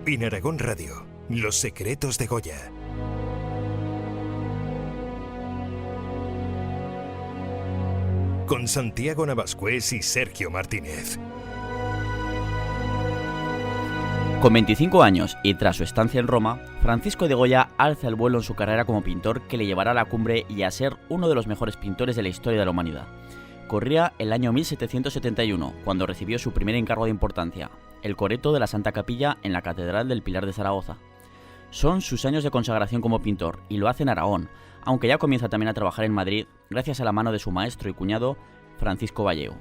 En Aragón Radio, Los secretos de Goya. Con Santiago Navascués y Sergio Martínez. Con 25 años y tras su estancia en Roma, Francisco de Goya alza el vuelo en su carrera como pintor que le llevará a la cumbre y a ser uno de los mejores pintores de la historia de la humanidad. Corría el año 1771, cuando recibió su primer encargo de importancia, el coreto de la Santa Capilla en la Catedral del Pilar de Zaragoza. Son sus años de consagración como pintor, y lo hace en Aragón, aunque ya comienza también a trabajar en Madrid, gracias a la mano de su maestro y cuñado, Francisco Vallejo.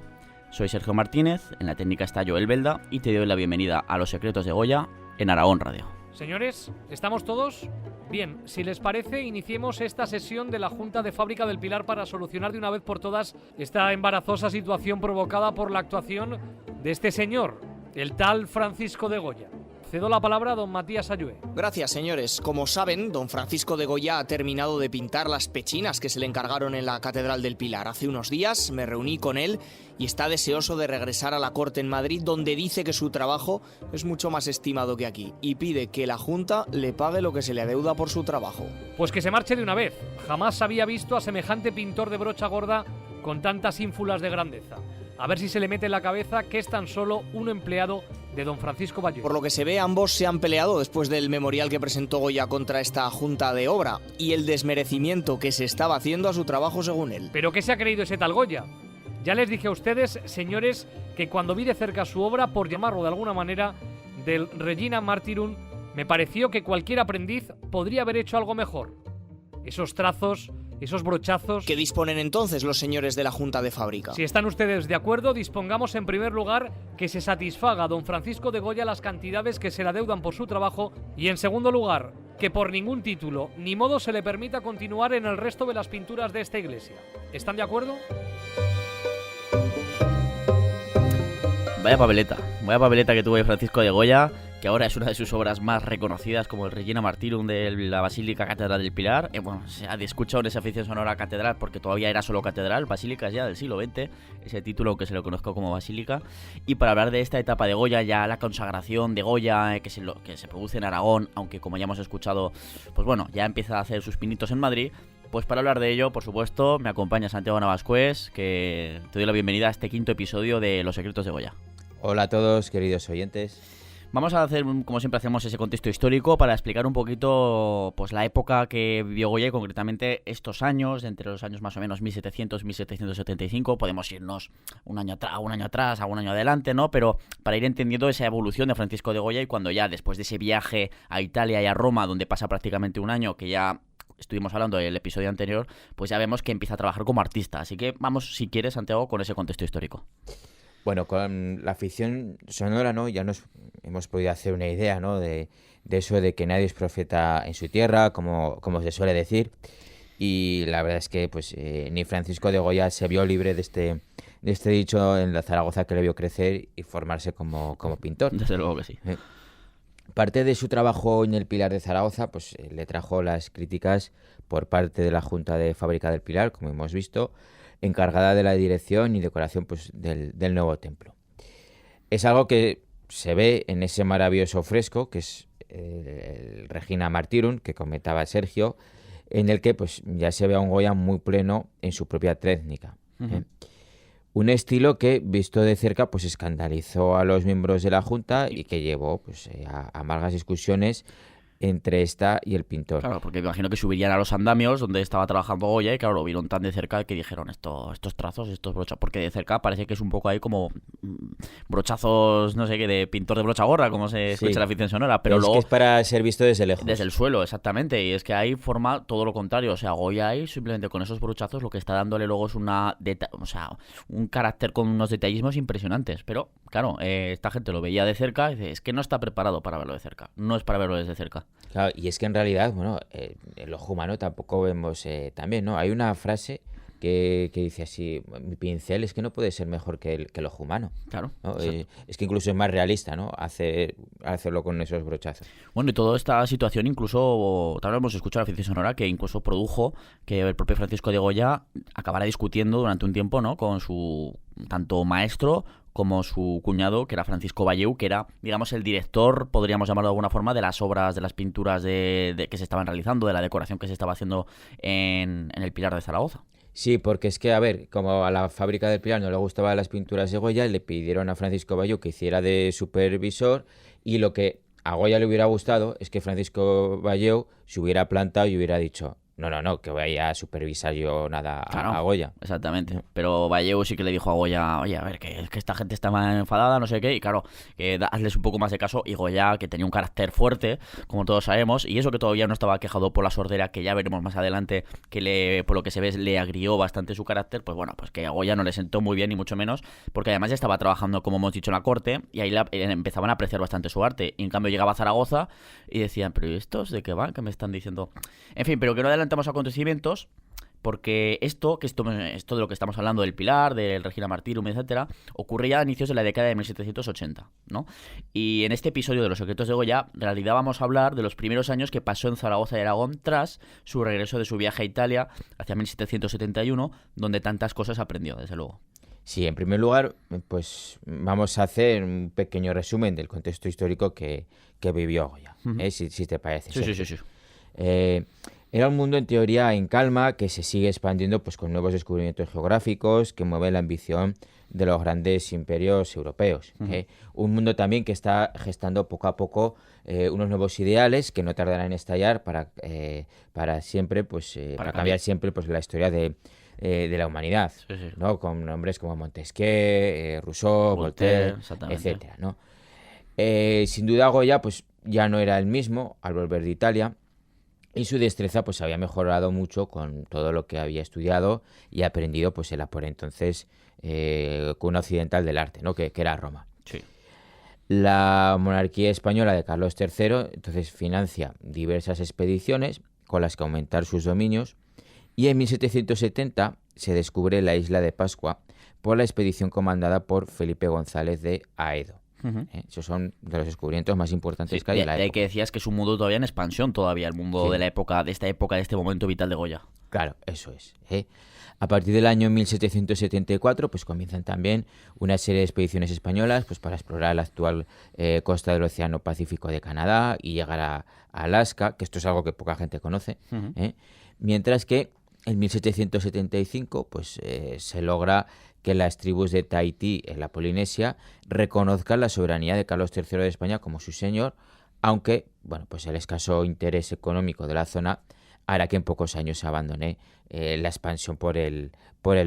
Soy Sergio Martínez, en la técnica está Joel Belda, y te doy la bienvenida a Los secretos de Goya en Aragón Radio. Señores, ¿estamos todos? Bien, si les parece, iniciemos esta sesión de la Junta de Fábrica del Pilar para solucionar de una vez por todas esta embarazosa situación provocada por la actuación de este señor, el tal Francisco de Goya. Cedo la palabra a don Matías Ayue. Gracias, señores. Como saben, don Francisco de Goya ha terminado de pintar las pechinas que se le encargaron en la Catedral del Pilar. Hace unos días me reuní con él y está deseoso de regresar a la corte en Madrid, donde dice que su trabajo es mucho más estimado que aquí y pide que la Junta le pague lo que se le adeuda por su trabajo. Pues que se marche de una vez. Jamás había visto a semejante pintor de brocha gorda con tantas ínfulas de grandeza. A ver si se le mete en la cabeza que es tan solo un empleado de don Francisco Vallejo. Por lo que se ve, ambos se han peleado después del memorial que presentó Goya contra esta junta de obra y el desmerecimiento que se estaba haciendo a su trabajo según él. ¿Pero qué se ha creído ese tal Goya? Ya les dije a ustedes, señores, que cuando vi de cerca su obra, por llamarlo de alguna manera, del Regina Martyrum, me pareció que cualquier aprendiz podría haber hecho algo mejor. Esos trazos, esos brochazos... ¿Qué disponen entonces los señores de la Junta de Fábrica? Si están ustedes de acuerdo, dispongamos en primer lugar que se satisfaga a don Francisco de Goya las cantidades que se le adeudan por su trabajo y en segundo lugar, que por ningún título ni modo se le permita continuar en el resto de las pinturas de esta iglesia. ¿Están de acuerdo? Vaya papeleta que tuvo Francisco de Goya, que ahora es una de sus obras más reconocidas, como el Regina Martyrum de la Basílica Catedral del Pilar. Bueno, se ha escuchado en esa afición sonora a catedral porque todavía era solo catedral, basílicas ya del siglo XX, ese título que se lo conozco como basílica. Y para hablar de esta etapa de Goya, ya la consagración de Goya que se produce en Aragón, aunque como ya hemos escuchado, pues bueno, ya empieza a hacer sus pinitos en Madrid. Pues para hablar de ello, por supuesto, me acompaña Santiago Navascués, que te doy la bienvenida a este quinto episodio de Los secretos de Goya. Hola a todos, queridos oyentes. Vamos a hacer, como siempre hacemos, ese contexto histórico para explicar un poquito pues la época que vivió Goya y concretamente estos años, entre los años más o menos 1700 y 1775. Podemos irnos un año atrás, a un año adelante, ¿no? Pero para ir entendiendo esa evolución de Francisco de Goya y cuando ya después de ese viaje a Italia y a Roma, donde pasa prácticamente un año, que ya estuvimos hablando del episodio anterior, pues ya vemos que empieza a trabajar como artista. Así que vamos, si quieres, Santiago, con ese contexto histórico. Bueno, con la ficción sonora, ¿no? Ya nos hemos podido hacer una idea, ¿no? De eso de que nadie es profeta en su tierra, como se suele decir. Y la verdad es que pues ni Francisco de Goya se vio libre de este dicho en la Zaragoza que le vio crecer y formarse como pintor. Desde luego que sí. Parte de su trabajo en el Pilar de Zaragoza pues le trajo las críticas por parte de la Junta de Fábrica del Pilar, como hemos visto, encargada de la dirección y decoración pues, del nuevo templo. Es algo que se ve en ese maravilloso fresco, que es el Regina Martyrum, que comentaba Sergio, en el que pues, ya se ve a un Goya muy pleno en su propia técnica. Uh-huh. Un estilo que, visto de cerca, pues escandalizó a los miembros de la Junta y que llevó pues, a amargas discusiones entre esta y el pintor. Claro, porque me imagino que subirían a los andamios donde estaba trabajando Goya y claro, lo vieron tan de cerca que dijeron estos trazos, estos brochazos, porque de cerca parece que es un poco ahí como brochazos, no sé qué, de pintor de brocha gorda, como se escucha en la ficción sonora, pero luego... que es para ser visto desde lejos. Desde el suelo, exactamente, y es que ahí forma todo lo contrario, o sea, Goya ahí simplemente con esos brochazos lo que está dándole luego es un carácter con unos detallismos impresionantes, pero claro, esta gente lo veía de cerca y dice, es que no está preparado para verlo de cerca, no es para verlo desde cerca. Claro, y es que en realidad, bueno, el ojo humano tampoco vemos también, ¿no? Hay una frase que dice así, mi pincel es que no puede ser mejor que el ojo humano. Claro. ¿No? Es que incluso es más realista, ¿no? Hacerlo con esos brochazos. Bueno, y toda esta situación incluso, también hemos escuchado la ficción sonora que incluso produjo que el propio Francisco de Goya acabara discutiendo durante un tiempo, ¿no? Con su tanto maestro como su cuñado, que era Francisco Valleu, que era, digamos, el director, podríamos llamarlo de alguna forma, de las obras, de las pinturas que se estaban realizando, de la decoración que se estaba haciendo en el Pilar de Zaragoza. Sí, porque es que, a ver, como a la fábrica del Pilar no le gustaban las pinturas de Goya, le pidieron a Francisco Valleu que hiciera de supervisor, y lo que a Goya le hubiera gustado es que Francisco Valleu se hubiera plantado y hubiera dicho: no, que vaya a supervisar yo nada Claro, a Goya. exactamente. Pero Valleu sí que le dijo a Goya, oye, a ver, que esta gente está más enfadada, no sé qué, y claro, hazles un poco más de caso. Y Goya, que tenía un carácter fuerte, como todos sabemos, y eso que todavía no estaba quejado por la sordera, que ya veremos más adelante, por lo que se ve, le agrió bastante su carácter, pues bueno, pues que a Goya no le sentó muy bien, ni mucho menos, porque además ya estaba trabajando, como hemos dicho, en la corte, y ahí empezaban a apreciar bastante su arte. Y en cambio llegaba a Zaragoza y decían, pero ¿y estos de qué van? ¿Qué me están diciendo? En fin, pero que no adelantamos acontecimientos, porque esto de lo que estamos hablando del Pilar, del Regina Martyrum, etcétera, ocurre ya a inicios de la década de 1780, ¿no? Y en este episodio de Los secretos de Goya, en realidad vamos a hablar de los primeros años que pasó en Zaragoza y Aragón tras su regreso de su viaje a Italia hacia 1771, donde tantas cosas aprendió, desde luego. Sí, en primer lugar, pues vamos a hacer un pequeño resumen del contexto histórico que vivió Goya, si te parece. Sí. Era un mundo en teoría en calma, que se sigue expandiendo pues con nuevos descubrimientos geográficos que mueven la ambición de los grandes imperios europeos. Un mundo también que está gestando poco a poco unos nuevos ideales que no tardarán en estallar para siempre, pues para cambiar siempre pues la historia de la humanidad, Sí. ¿no? Con nombres como Montesquieu, Rousseau, Voltaire, etcétera, ¿no? Sin duda Goya pues ya no era el mismo al volver de Italia, y su destreza pues había mejorado mucho con todo lo que había estudiado y aprendido pues en la por entonces cuna occidental del arte, ¿no? que era Roma. Sí. La monarquía española de Carlos III entonces financia diversas expediciones con las que aumentar sus dominios, y en 1770 se descubre la isla de Pascua por la expedición comandada por Felipe González de Haedo. Esos son de los descubrimientos más importantes que hay en la época. Que decías que es un mundo todavía en expansión, todavía el mundo de este momento vital de Goya. Claro, eso es. A partir del año 1774, pues comienzan también una serie de expediciones españolas pues para explorar la actual costa del Océano Pacífico de Canadá y llegar a Alaska, que esto es algo que poca gente conoce. Mientras que en 1775 pues se logra que las tribus de Tahití en la Polinesia reconozcan la soberanía de Carlos III de España como su señor, aunque bueno, pues el escaso interés económico de la zona hará que en pocos años se abandone la expansión por el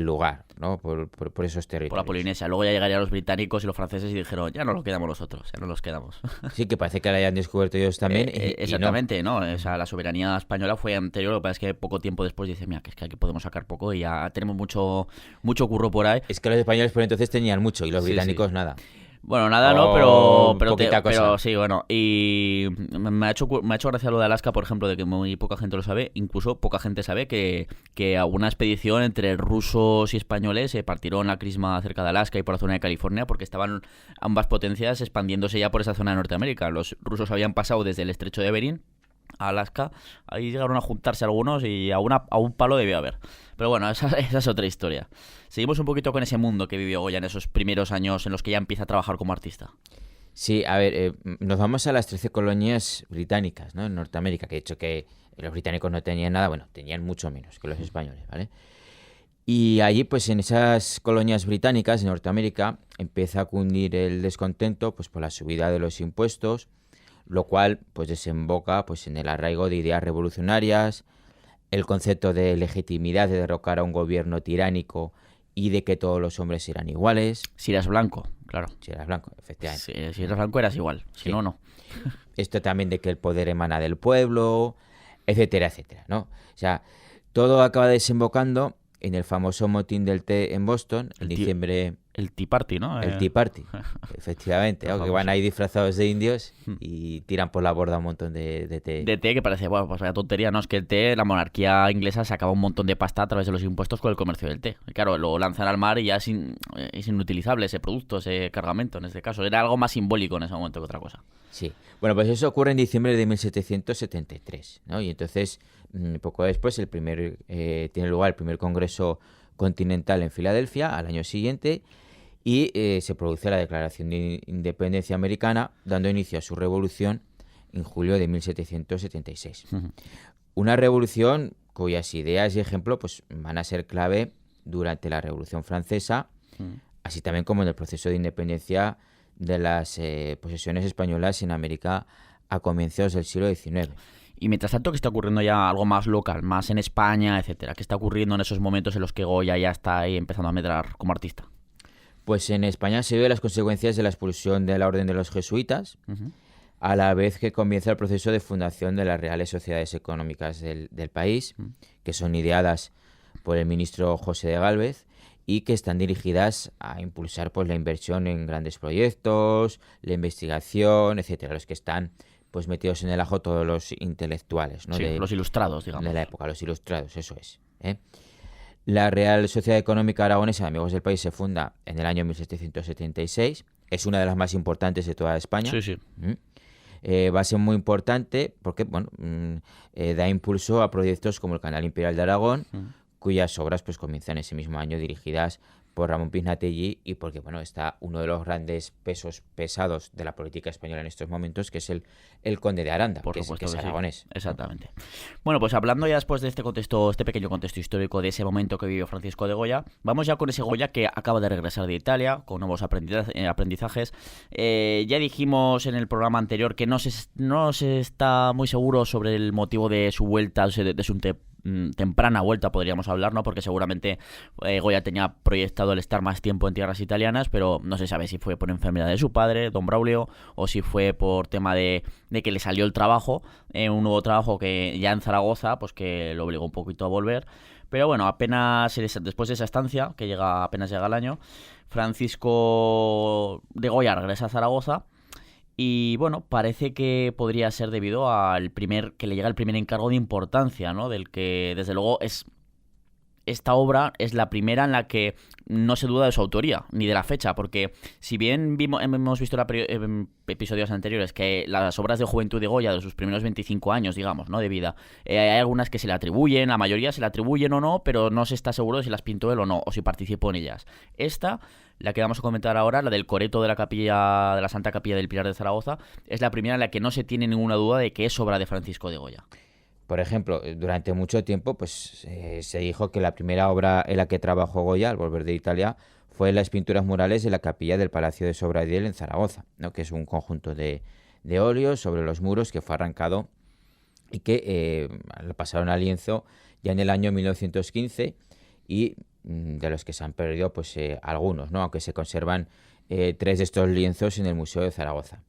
lugar, ¿no? por esos territorios. Por la Polinesia. Luego ya llegarían los británicos y los franceses y dijeron, ya no los quedamos nosotros, ya no los quedamos. Sí, que parece que la hayan descubierto ellos también. Exactamente, no. O sea, la soberanía española fue anterior, lo que pasa es que poco tiempo después dice, mira, que es que aquí podemos sacar poco y ya tenemos mucho curro por ahí. Es que los españoles por entonces tenían mucho y los británicos nada. Bueno, nada, no, pero sí, bueno, y me ha hecho gracia lo de Alaska, por ejemplo, de que muy poca gente lo sabe, incluso poca gente sabe que alguna expedición entre rusos y españoles se partieron la crisma cerca de Alaska y por la zona de California porque estaban ambas potencias expandiéndose ya por esa zona de Norteamérica. Los rusos habían pasado desde el estrecho de Bering a Alaska, ahí llegaron a juntarse algunos y a un palo debió haber. Pero bueno, esa es otra historia. Seguimos un poquito con ese mundo que vivió Goya en esos primeros años en los que ya empieza a trabajar como artista. Sí, a ver, nos vamos a las 13 colonias británicas, ¿no? En Norteamérica, que he dicho que los británicos no tenían nada, bueno, tenían mucho menos que los españoles, ¿vale? Y allí, pues en esas colonias británicas de Norteamérica, empieza a cundir el descontento pues por la subida de los impuestos, lo cual pues desemboca pues en el arraigo de ideas revolucionarias, el concepto de legitimidad de derrocar a un gobierno tiránico y de que todos los hombres eran iguales. Si eras blanco, claro. Si eras blanco, efectivamente. Sí, si eras blanco eras igual, si no, no. Esto también de que el poder emana del pueblo, etcétera, etcétera, ¿no? O sea, todo acaba desembocando en el famoso motín del té en Boston, en diciembre... El Tea Party, ¿no? El Tea Party, efectivamente, ¿no? Que van ahí disfrazados de indios y tiran por la borda un montón de té. De té, que parece, bueno, pues vaya tontería, ¿no? Es que el té, la monarquía inglesa sacaba un montón de pasta a través de los impuestos con el comercio del té. Y claro, lo lanzan al mar y ya es inutilizable ese producto, ese cargamento en este caso. Era algo más simbólico en ese momento que otra cosa. Sí. Bueno, pues eso ocurre en diciembre de 1773, ¿no? Y entonces, poco después, tiene lugar el primer congreso continental en Filadelfia, al año siguiente. y se produce la Declaración de Independencia Americana, dando inicio a su revolución en julio de 1776. Una revolución cuyas ideas y ejemplo pues, van a ser clave durante la Revolución Francesa, así también como en el proceso de independencia de las posesiones españolas en América a comienzos del siglo XIX. Y mientras tanto, ¿qué está ocurriendo ya algo más local, más en España, etcétera? ¿Qué está ocurriendo en esos momentos en los que Goya ya está ahí empezando a medrar como artista? Pues en España se ve las consecuencias de la expulsión de la Orden de los Jesuitas, a la vez que comienza el proceso de fundación de las Reales Sociedades Económicas del país, que son ideadas por el ministro José de Gálvez y que están dirigidas a impulsar pues, la inversión en grandes proyectos, la investigación, etcétera, los que están pues metidos en el ajo todos los intelectuales, ¿no? Sí, los ilustrados, digamos. De la época, los ilustrados, eso es. La Real Sociedad Económica Aragonesa, Amigos del País, se funda en el año 1776. Es una de las más importantes de toda España. Sí. Va a ser muy importante porque bueno, da impulso a proyectos como el Canal Imperial de Aragón, cuyas obras pues comienzan ese mismo año dirigidas por Ramón Pignatelli y porque bueno está uno de los grandes pesos pesados de la política española en estos momentos, que es el conde de Aranda, Por que supuesto es que sí. aragonés. Exactamente. Bueno, pues hablando ya después de este contexto, este pequeño contexto histórico de ese momento que vivió Francisco de Goya, vamos ya con ese Goya que acaba de regresar de Italia con nuevos aprendizajes. Ya dijimos en el programa anterior que no se está muy seguro sobre el motivo de su vuelta, de su temprana vuelta, podríamos hablar, ¿no? Porque seguramente Goya tenía proyectado el estar más tiempo en tierras italianas, pero no se sabe si fue por enfermedad de su padre, don Braulio, o si fue por tema de que le salió el trabajo, un nuevo trabajo que ya en Zaragoza, pues que lo obligó un poquito a volver. Pero bueno, apenas después de esa estancia, que apenas llega el año, Francisco de Goya regresa a Zaragoza. Y bueno, parece que podría ser debido al que le llega el primer encargo de importancia, ¿no? Del que, desde luego, esta obra es la primera en la que no se duda de su autoría, ni de la fecha, porque si bien hemos visto en episodios anteriores que las obras de juventud de Goya, de sus primeros 25 años, digamos, ¿no? De vida, hay algunas que se le atribuyen, la mayoría se le atribuyen o no, pero no se está seguro de si las pintó él o no, o si participó en ellas. La que vamos a comentar ahora, la del coreto de la Santa Capilla del Pilar de Zaragoza, es la primera en la que no se tiene ninguna duda de que es obra de Francisco de Goya. Por ejemplo, durante mucho tiempo pues se dijo que la primera obra en la que trabajó Goya al volver de Italia fue las pinturas murales de la capilla del Palacio de Sobradiel en Zaragoza, ¿no? Que es un conjunto de óleos sobre los muros que fue arrancado y que lo pasaron al lienzo ya en el año 1915 y de los que se han perdido pues algunos, ¿no? Aunque se conservan 3 de estos lienzos en el Museo de Zaragoza.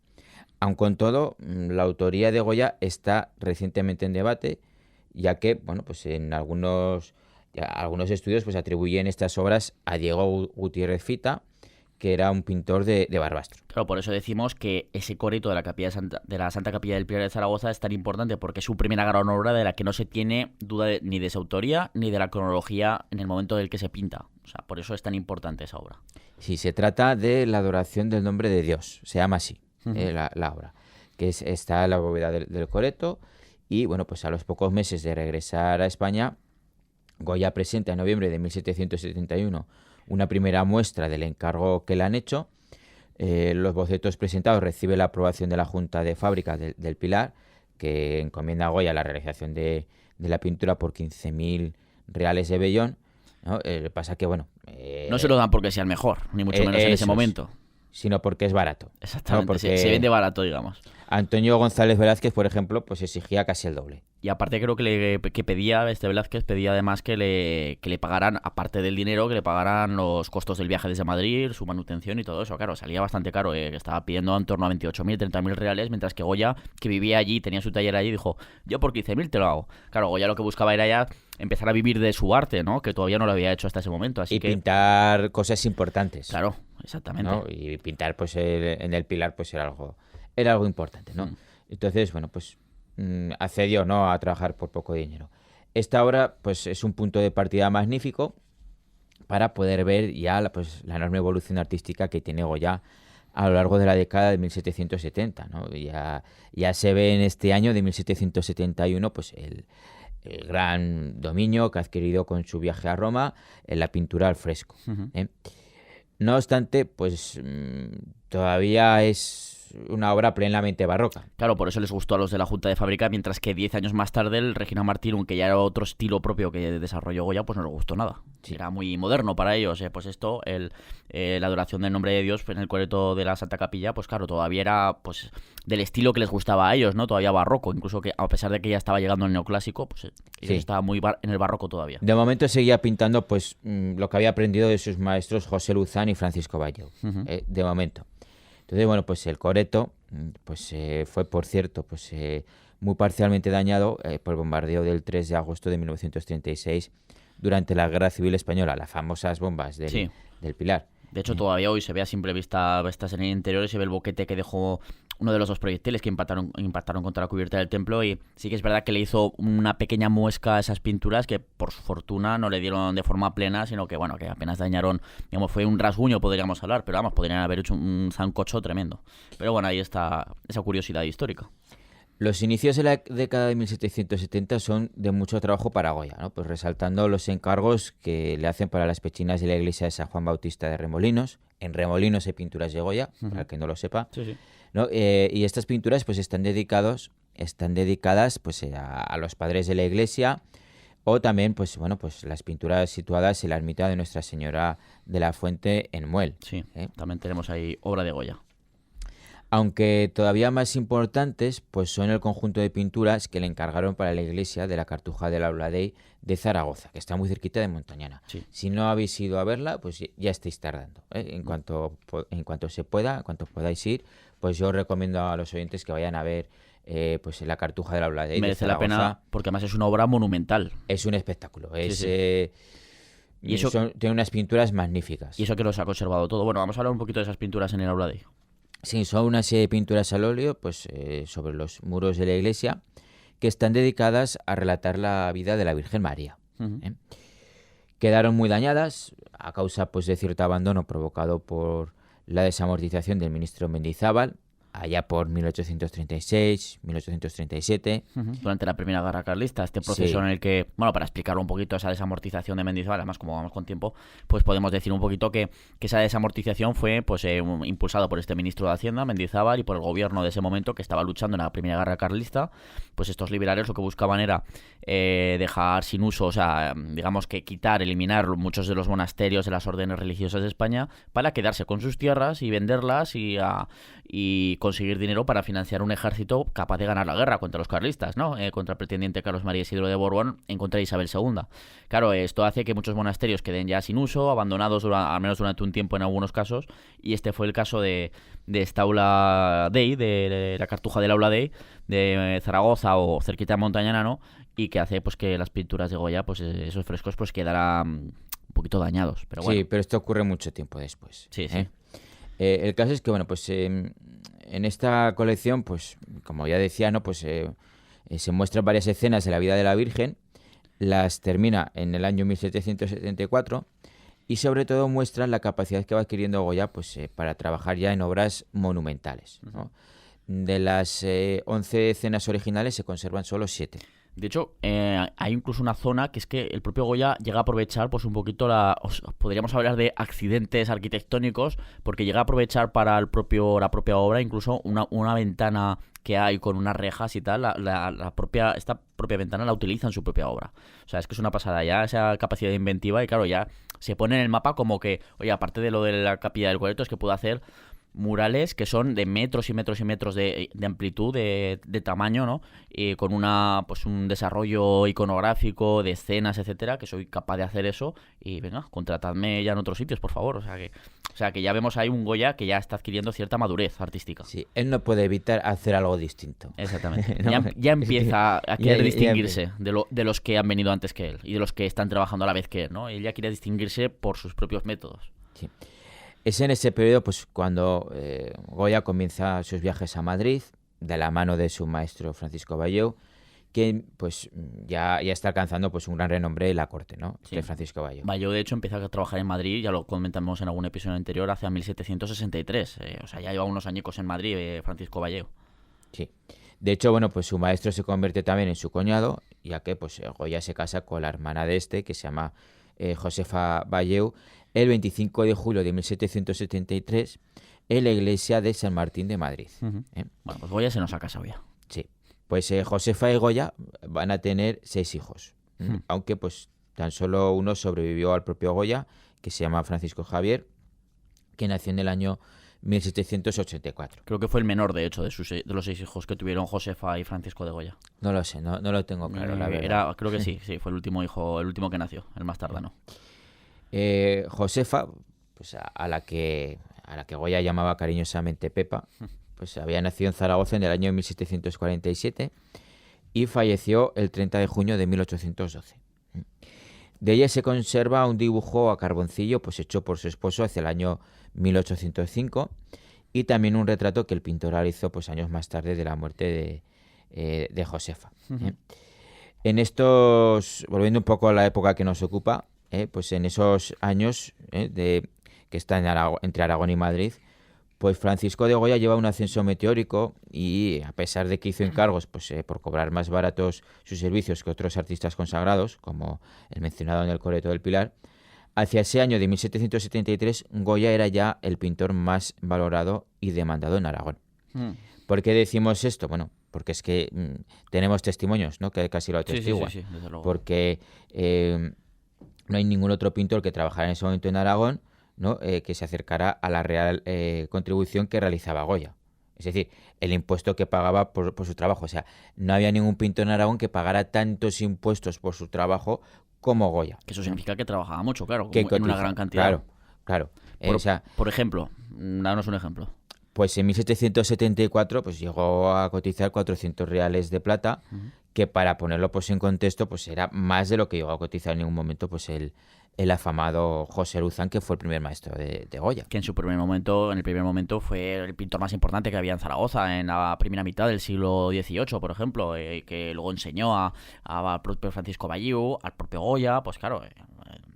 Aun con todo, la autoría de Goya está recientemente en debate, ya que bueno, pues en algunos estudios pues atribuyen estas obras a Diego Gutiérrez Fita, que era un pintor de Barbastro. Claro, por eso decimos que ese coreto de la Santa Capilla del Pilar de Zaragoza es tan importante, porque es su primera gran obra de la que no se tiene duda ni de su autoría ni de la cronología en el momento del que se pinta. O sea, por eso es tan importante esa obra. Sí, se trata de la adoración del nombre de Dios, se llama así. La obra, que está en la bóveda del coreto y bueno, pues a los pocos meses de regresar a España, Goya presenta en noviembre de 1771 una primera muestra del encargo que le han hecho. Los bocetos presentados reciben la aprobación de la Junta de Fábrica del Pilar, que encomienda a Goya la realización de la pintura por 15.000 reales de vellón, ¿no? Pasa que bueno... no se lo dan porque sea el mejor, ni mucho menos en ese momento. Sino porque es barato. Exactamente, ¿no? Porque se vende barato, digamos. Antonio González Velázquez, por ejemplo, pues exigía casi el doble. Y aparte creo que pedía, Velázquez pedía además que le pagaran, aparte del dinero, que le pagaran los costos del viaje desde Madrid, su manutención y todo eso. Claro, salía bastante caro, que estaba pidiendo en torno a 28.000, 30.000 reales, mientras que Goya, que vivía allí, tenía su taller allí, dijo, yo por 15.000 te lo hago. Claro, Goya lo que buscaba era ya empezar a vivir de su arte, ¿no? Que todavía no lo había hecho hasta ese momento. Así que pintar cosas importantes. Claro, exactamente. ¿No? Y pintar pues en el Pilar pues era algo importante, ¿no? Entonces, bueno, pues accedió, ¿no?, a trabajar por poco dinero. Esta obra pues es un punto de partida magnífico para poder ver ya la enorme evolución artística que tiene Goya a lo largo de la década de 1770, ¿no? Ya se ve en este año de 1771 pues el gran dominio que ha adquirido con su viaje a Roma en la pintura al fresco. No obstante, pues todavía es una obra plenamente barroca. Claro, por eso les gustó a los de la Junta de Fábrica, mientras que 10 años más tarde el Regina Martín, aunque ya era otro estilo propio que desarrolló Goya, pues no les gustó nada. Sí. Era muy moderno para ellos. Pues esto, la adoración del nombre de Dios en el coreto de la Santa Capilla, pues claro, todavía era pues del estilo que les gustaba a ellos, ¿no? Todavía barroco, incluso que a pesar de que ya estaba llegando el neoclásico, pues ellos Sí. estaban muy en el barroco todavía. De momento seguía pintando pues lo que había aprendido de sus maestros José Luzán y Francisco Valleu, Ujú. de momento. Entonces, bueno, pues el coreto pues fue, por cierto, pues muy parcialmente dañado por el bombardeo del 3 de agosto de 1936 durante la Guerra Civil Española, las famosas bombas Sí. del Pilar. De hecho, todavía hoy se ve a simple vista, estás en el interior y se ve el boquete que dejó uno de los dos proyectiles que impactaron contra la cubierta del templo, y sí que es verdad que le hizo una pequeña muesca a esas pinturas que por su fortuna no le dieron de forma plena, sino que bueno, que apenas dañaron, digamos, fue un rasguño podríamos hablar, pero vamos, podrían haber hecho un zancocho tremendo. Pero bueno, ahí está esa curiosidad histórica. Los inicios de la década de 1770 son de mucho trabajo para Goya, ¿no? Pues resaltando los encargos que le hacen para las pechinas de la iglesia de San Juan Bautista de Remolinos. En Remolinos hay pinturas de Goya, para el que no lo sepa, Sí, sí. ¿no? Y estas pinturas pues están dedicadas pues a los padres de la iglesia, o también pues bueno, pues las pinturas situadas en la ermita de Nuestra Señora de la Fuente en Muel. Sí, también tenemos ahí obra de Goya. Aunque todavía más importantes, pues son el conjunto de pinturas que le encargaron para la iglesia de la Cartuja del Aula Dei de Zaragoza, que está muy cerquita de Montañana. Sí. Si no habéis ido a verla, pues ya estáis tardando. En cuanto se pueda, en cuanto podáis ir, pues yo os recomiendo a los oyentes que vayan a ver pues la Cartuja del Aula Dei de Merece la Zaragoza. pena porque además es una obra monumental. Es un espectáculo. Sí. Y eso- tiene unas pinturas magníficas. Y eso que los ha conservado todo. Bueno, vamos a hablar un poquito de esas pinturas en el aula de... Sí, son una serie de pinturas al óleo pues, sobre los muros de la iglesia que están dedicadas a relatar la vida de la Virgen María. Ujú. Quedaron muy dañadas a causa pues, de cierto abandono provocado por la desamortización del ministro Mendizábal, allá por 1836, 1837. Durante la Primera Guerra Carlista, este proceso Sí. en el que, bueno, para explicarlo un poquito, esa desamortización de Mendizábal, además como vamos con tiempo, pues podemos decir un poquito que esa desamortización fue pues impulsada por este ministro de Hacienda, Mendizábal, y por el gobierno de ese momento que estaba luchando en la Primera Guerra Carlista. Pues estos liberales lo que buscaban era dejar sin uso, o sea, digamos que eliminar muchos de los monasterios de las órdenes religiosas de España para quedarse con sus tierras y venderlas y conseguir dinero para financiar un ejército capaz de ganar la guerra contra los carlistas, ¿no? Contra el pretendiente Carlos María Isidro de Borbón en contra de Isabel II. Claro, esto hace que muchos monasterios queden ya sin uso, abandonados al menos durante un tiempo en algunos casos, y este fue el caso de esta Aula Dei, de la Cartuja del Aula Dei de Zaragoza o cerquita de Montañana, ¿no? Y que hace pues que las pinturas de Goya, pues esos frescos pues quedaran un poquito dañados, pero bueno. Sí, pero esto ocurre mucho tiempo después. Sí, sí. El caso es que, bueno, pues en esta colección, pues como ya decía, ¿no? Pues se muestran varias escenas de la vida de la Virgen, las termina en el año 1774 y sobre todo muestran la capacidad que va adquiriendo Goya pues para trabajar ya en obras monumentales, ¿no? De las 11 escenas originales se conservan solo 7. De hecho, hay incluso una zona que es que el propio Goya llega a aprovechar pues un poquito podríamos hablar de accidentes arquitectónicos, porque llega a aprovechar para la propia obra incluso una ventana que hay con unas rejas y tal, esta propia ventana la utiliza en su propia obra. O sea, es que es una pasada ya esa capacidad inventiva, y claro, ya se pone en el mapa como que, oye, aparte de lo de la capilla del Coleto, es que puede hacer murales que son de metros y metros y metros de amplitud, de tamaño, ¿no? Y con un desarrollo iconográfico de escenas, etcétera, que soy capaz de hacer eso. Y venga, contratadme ya en otros sitios, por favor. O sea que ya vemos ahí un Goya que ya está adquiriendo cierta madurez artística. Sí, él no puede evitar hacer algo distinto. Exactamente. ¿No? Ya empieza a querer Ya distinguirse de los que han venido antes que él y de los que están trabajando a la vez que él, ¿no? Él ya quiere distinguirse por sus propios métodos. Sí. Es en ese periodo pues cuando Goya comienza sus viajes a Madrid de la mano de su maestro Francisco Valleu, que pues ya está alcanzando pues un gran renombre en la corte, ¿no? Sí. De Francisco Valleu. Valleu, de hecho, empieza a trabajar en Madrid, ya lo comentamos en algún episodio anterior, hacia 1763. O sea, ya lleva unos añicos en Madrid, Francisco Valleu. Sí. De hecho, bueno, pues su maestro se convierte también en su cuñado, ya que pues Goya se casa con la hermana de este, que se llama Josefa Valleu, el 25 de julio de 1773 en la iglesia de San Martín de Madrid. Bueno, pues Goya se nos ha casado ya. Sí, pues Josefa y Goya van a tener 6 hijos, aunque pues tan solo uno sobrevivió al propio Goya, que se llama Francisco Javier, que nació en el año 1784. Creo que fue el menor, de hecho, de los 6 hijos que tuvieron Josefa y Francisco de Goya. No lo sé, no lo tengo claro, la verdad. Creo que sí, fue el último hijo, el último que nació, el más tardano. Josefa, pues a la que Goya llamaba cariñosamente Pepa, pues había nacido en Zaragoza en el año 1747 y falleció el 30 de junio de 1812. De ella se conserva un dibujo a carboncillo pues hecho por su esposo hacia el año 1805 y también un retrato que el pintor realizó pues años más tarde de la muerte de Josefa. En estos, volviendo un poco a la época que nos ocupa, pues en esos años que está entre Aragón y Madrid, pues Francisco de Goya lleva un ascenso meteórico y a pesar de que hizo encargos pues, por cobrar más baratos sus servicios que otros artistas consagrados, como el mencionado en el Coleto del Pilar, hacia ese año de 1773 Goya era ya el pintor más valorado y demandado en Aragón. ¿Por qué decimos esto? Bueno, porque es que tenemos testimonios, ¿no? Que casi lo atestiguan. Sí, desde luego. Porque no hay ningún otro pintor que trabajara en ese momento en Aragón, ¿no? Que se acercara a la real contribución que realizaba Goya. Es decir, el impuesto que pagaba por su trabajo. O sea, no había ningún pintor en Aragón que pagara tantos impuestos por su trabajo como Goya. Que eso significa que trabajaba mucho, claro, que en una gran cantidad. Claro. Por ejemplo, danos un ejemplo. Pues en 1774 pues llegó a cotizar 400 reales de plata, que para ponerlo pues en contexto pues era más de lo que llegó a cotizar en ningún momento pues el afamado José Luzán, que fue el primer maestro de Goya. Que en el primer momento fue el pintor más importante que había en Zaragoza en la primera mitad del siglo XVIII, por ejemplo, que luego enseñó al propio Francisco Balliu, al propio Goya, pues claro,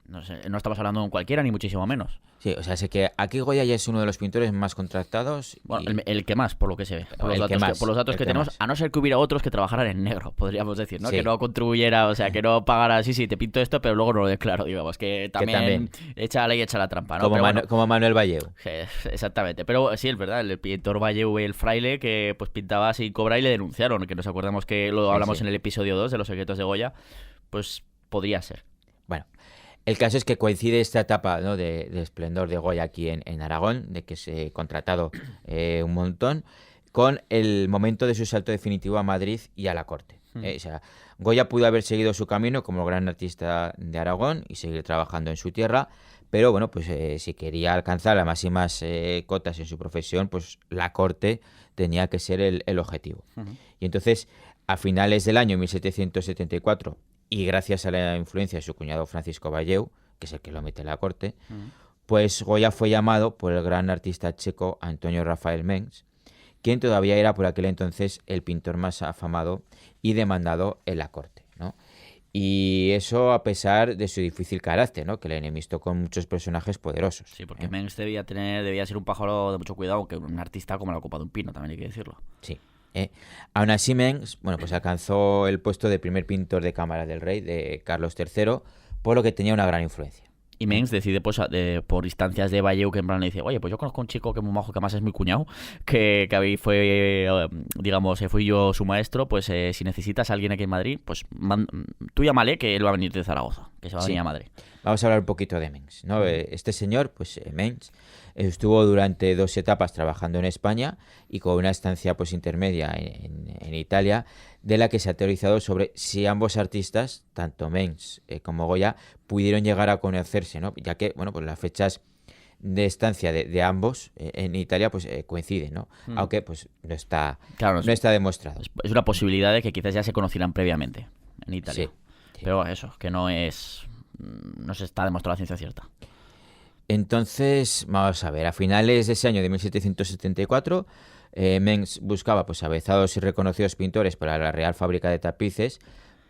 no estamos hablando de un cualquiera, ni muchísimo menos. Sí, o sea, sé que aquí Goya ya es uno de los pintores más contratados. Bueno, el que más, por lo que se ve. Por los datos que tenemos, a no ser que hubiera otros que trabajaran en negro, podríamos decir, ¿no? Sí. Que no contribuyera, o sea, que no pagara, sí, te pinto esto, pero luego no lo declaro, digamos, que también echa la ley y echa la trampa, ¿no? Como Manuel Balleu. Exactamente, pero sí, es verdad, el pintor Balleu, el fraile, que pues pintaba sin cobrar y le denunciaron, que nos acordamos que lo hablamos en el episodio 2 de Los secretos de Goya, pues podría ser. Bueno, el caso es que coincide esta etapa, ¿no? de esplendor de Goya aquí en Aragón, de que se ha contratado un montón, con el momento de su salto definitivo a Madrid y a la corte. O sea, Goya pudo haber seguido su camino como gran artista de Aragón y seguir trabajando en su tierra, pero bueno, pues si quería alcanzar las máximas cotas en su profesión, pues la corte tenía que ser el objetivo. Y entonces, a finales del año 1774, y gracias a la influencia de su cuñado Francisco Balleu, que es el que lo mete en la corte, pues Goya fue llamado por el gran artista checo Antonio Rafael Mengs, quien todavía era por aquel entonces el pintor más afamado y demandado en la corte, ¿no? Y eso a pesar de su difícil carácter, ¿no? Que le enemistó con muchos personajes poderosos. Sí, porque Mengs debía ser un pájaro de mucho cuidado, aunque un artista como la copa de un pino, también hay que decirlo. Sí. Aún así, Mengs, bueno, pues alcanzó el puesto de primer pintor de cámara del rey, de Carlos III, por lo que tenía una gran influencia. Y Mengs decide, pues, por instancias de Balleu, que en plan le dice, oye, pues yo conozco a un chico que es muy majo, que además es mi cuñado, que ahí fue, digamos, fui yo su maestro, pues si necesitas a alguien aquí en Madrid, pues tú llámale, que él va a venir de Zaragoza, que se va a venir a Madrid. Vamos a hablar un poquito de Mengs, ¿no? Este señor, pues Mengs, estuvo durante 2 etapas trabajando en España y con una estancia pues intermedia en Italia, de la que se ha teorizado sobre si ambos artistas, tanto Mengs como Goya, pudieron llegar a conocerse, ¿no? Ya que, bueno, pues las fechas de estancia de ambos en Italia pues coinciden, ¿no? Aunque pues no está demostrado. Es una posibilidad de que quizás ya se conocieran previamente en Italia. Sí. Pero eso, que no se está demostrado a ciencia cierta. Entonces, vamos a ver, a finales de ese año de 1774, Mengs buscaba pues avezados y reconocidos pintores para la Real Fábrica de Tapices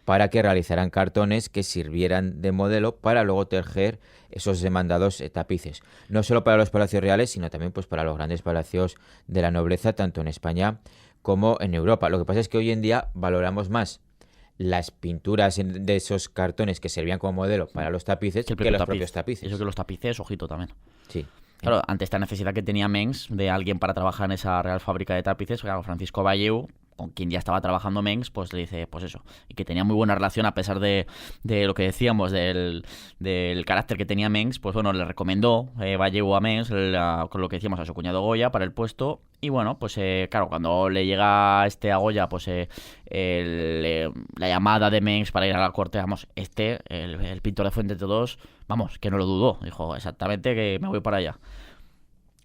para que realizaran cartones que sirvieran de modelo para luego tejer esos demandados tapices. No solo para los palacios reales, sino también pues para los grandes palacios de la nobleza, tanto en España como en Europa. Lo que pasa es que hoy en día valoramos más las pinturas de esos cartones que servían como modelo para los tapices que los propios tapices. Eso que los tapices, ojito también. Sí. Claro, ante esta necesidad que tenía Mengs de alguien para trabajar en esa Real Fábrica de Tapices, claro, Francisco Valleu, con quien ya estaba trabajando Mengs, pues le dice, pues eso, y que tenía muy buena relación a pesar de lo que decíamos, del carácter que tenía Mengs, pues bueno, le recomendó Valleu a Mengs, con lo que decíamos, a su cuñado Goya para el puesto, y bueno, pues claro, cuando le llega a Goya, pues la llamada de Mengs para ir a la corte, vamos, el pintor de Fuente de Todos, vamos, que no lo dudó, dijo exactamente que me voy para allá.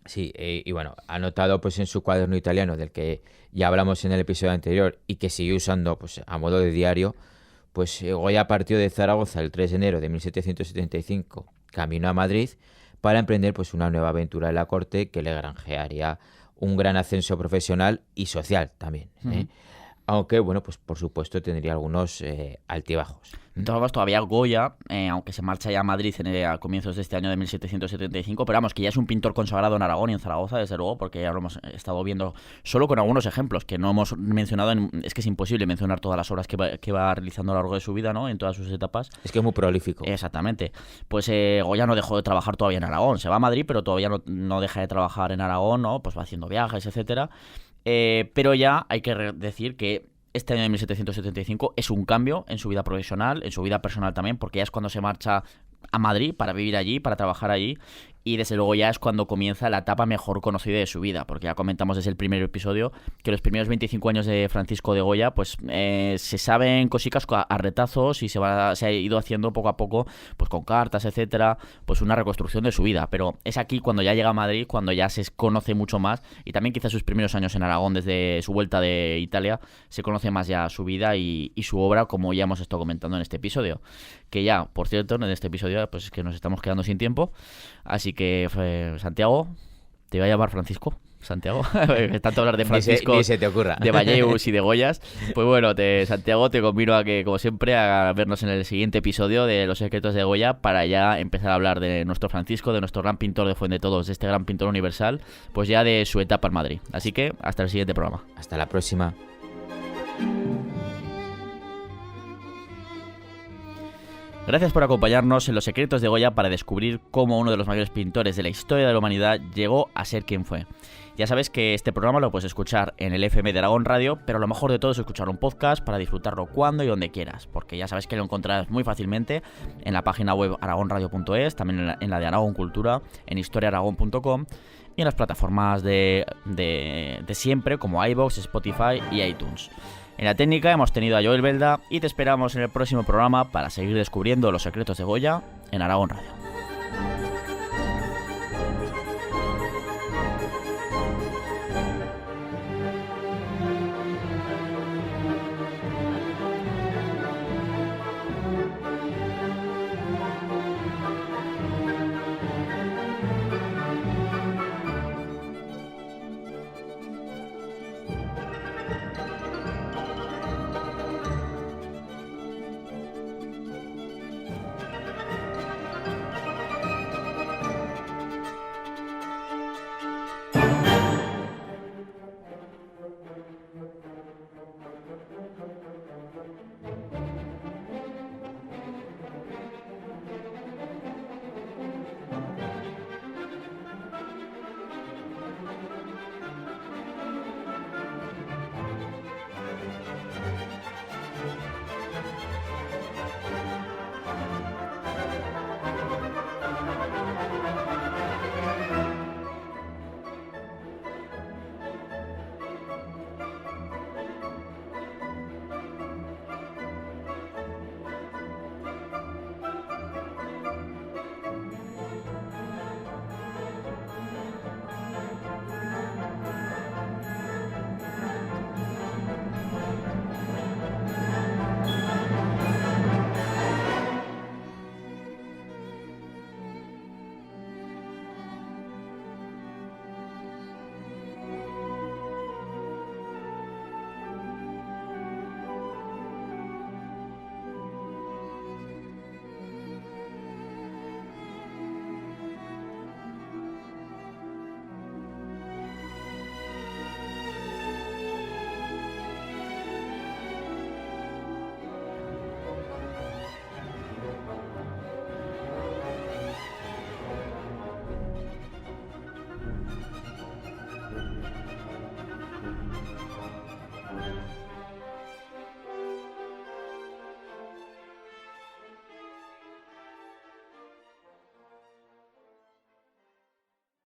Sí, y bueno, anotado pues en su cuaderno italiano, del que ya hablamos en el episodio anterior y que siguió usando pues a modo de diario, pues Goya partió de Zaragoza el 3 de enero de 1775, camino a Madrid, para emprender pues una nueva aventura en la corte que le granjearía un gran ascenso profesional y social también, ¿eh? Aunque, bueno, pues por supuesto tendría algunos altibajos. Entonces, todavía Goya, aunque se marcha ya a Madrid a comienzos de este año de 1775, pero vamos, que ya es un pintor consagrado en Aragón y en Zaragoza, desde luego, porque ya lo hemos estado viendo solo con algunos ejemplos que no hemos mencionado. Es que es imposible mencionar todas las obras que va realizando a lo largo de su vida, ¿no? En todas sus etapas. Es que es muy prolífico. Exactamente. Pues Goya no dejó de trabajar todavía en Aragón. Se va a Madrid, pero todavía no deja de trabajar en Aragón, ¿no? Pues va haciendo viajes, etcétera. Pero ya hay que decir que este año de 1775 es un cambio en su vida profesional, en su vida personal también, porque ya es cuando se marcha a Madrid para vivir allí, para trabajar allí, y desde luego ya es cuando comienza la etapa mejor conocida de su vida, porque ya comentamos desde el primer episodio que los primeros 25 años de Francisco de Goya pues se saben cositas a retazos y se ha ido haciendo poco a poco, pues con cartas, etcétera, pues una reconstrucción de su vida, pero es aquí cuando ya llega a Madrid, cuando ya se conoce mucho más, y también quizás sus primeros años en Aragón, desde su vuelta de Italia, se conoce más ya su vida y su obra, como ya hemos estado comentando en este episodio, que ya, por cierto, en este episodio pues es que nos estamos quedando sin tiempo, así que Santiago, te iba a llamar Francisco, Santiago, tanto hablar de Francisco, ni se te ocurra, de Valleus y de Goyas, pues bueno, Santiago, te convino a que, como siempre, a vernos en el siguiente episodio de Los Secretos de Goya, para ya empezar a hablar de nuestro Francisco, de nuestro gran pintor de Fuente de Todos, de este gran pintor universal, pues ya de su etapa en Madrid. Así que hasta el siguiente programa. Hasta la próxima. Gracias por acompañarnos en Los Secretos de Goya para descubrir cómo uno de los mayores pintores de la historia de la humanidad llegó a ser quien fue. Ya sabes que este programa lo puedes escuchar en el FM de Aragón Radio, pero lo mejor de todo es escuchar un podcast para disfrutarlo cuando y donde quieras, porque ya sabes que lo encontrarás muy fácilmente en la página web aragonradio.es, también en la de Aragón Cultura, en historiaaragón.com y en las plataformas de siempre como iVoox, Spotify y iTunes. En la técnica hemos tenido a Joel Belda y te esperamos en el próximo programa para seguir descubriendo los secretos de Goya en Aragón Radio.